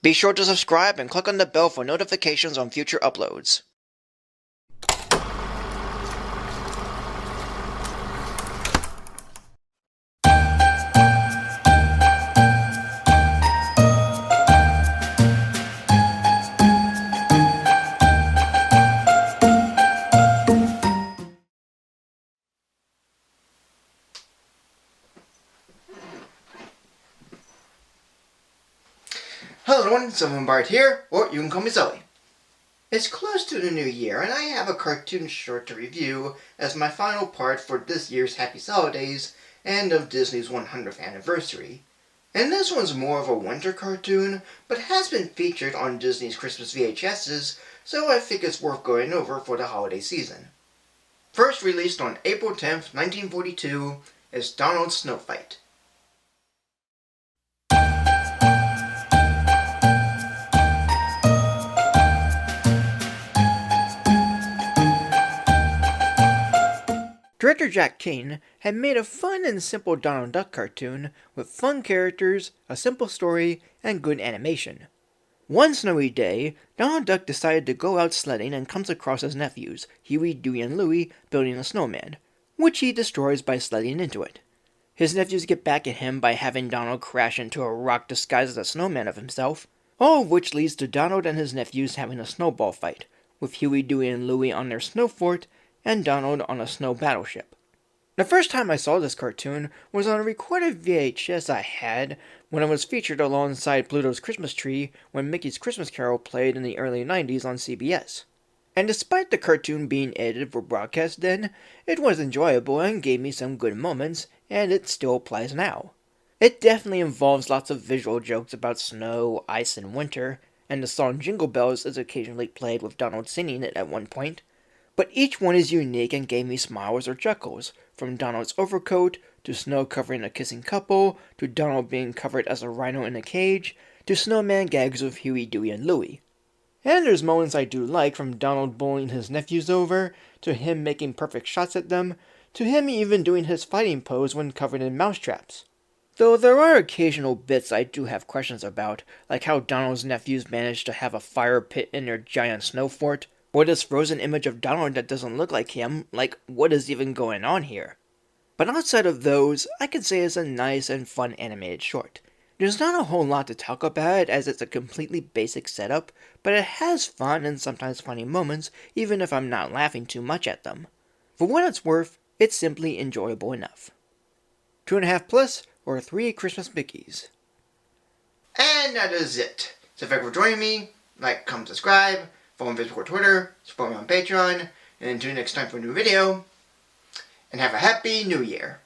Be sure to subscribe and click on the bell for notifications on future uploads. Hello everyone, Bart here, or you can call me Sully. It's close to the new year, and I have a cartoon short to review as my final part for this year's Happy Sulli-Days and of Disney's 100th anniversary. And this one's more of a winter cartoon, but has been featured on Disney's Christmas VHSs, so I think it's worth going over for the holiday season. First released on April 10th, 1942, is Donald's Snow Fight. Director Jack Kane had made a fun and simple Donald Duck cartoon with fun characters, a simple story, and good animation. One snowy day, Donald Duck decided to go out sledding and comes across his nephews, Huey, Dewey, and Louie, building a snowman, which he destroys by sledding into it. His nephews get back at him by having Donald crash into a rock disguised as a snowman of himself, all of which leads to Donald and his nephews having a snowball fight, with Huey, Dewey, and Louie on their snow fort, and Donald on a snow battleship. The first time I saw this cartoon was on a recorded VHS I had when it was featured alongside Pluto's Christmas Tree when Mickey's Christmas Carol played in the early 90s on CBS. And despite the cartoon being edited for broadcast then, it was enjoyable and gave me some good moments, and it still applies now. It definitely involves lots of visual jokes about snow, ice, and winter, and the song Jingle Bells is occasionally played with Donald singing it at one point. But each one is unique and gave me smiles or chuckles, from Donald's overcoat, to snow covering a kissing couple, to Donald being covered as a rhino in a cage, to snowman gags with Huey, Dewey, and Louie. And there's moments I do like, from Donald bullying his nephews over, to him making perfect shots at them, to him even doing his fighting pose when covered in mousetraps. Though there are occasional bits I do have questions about, like how Donald's nephews managed to have a fire pit in their giant snow fort, or this frozen image of Donald that doesn't look like him, like what is even going on here? But outside of those, I could say it's a nice and fun animated short. There's not a whole lot to talk about as it's a completely basic setup, but it has fun and sometimes funny moments, even if I'm not laughing too much at them. For what it's worth, it's simply enjoyable enough. 2.5 plus, or 3 Christmas Mickeys. And that is it. So thank you for joining me. Like, comment, subscribe. Follow me on Facebook or Twitter, support me on Patreon, and until next time for a new video, and have a happy new year.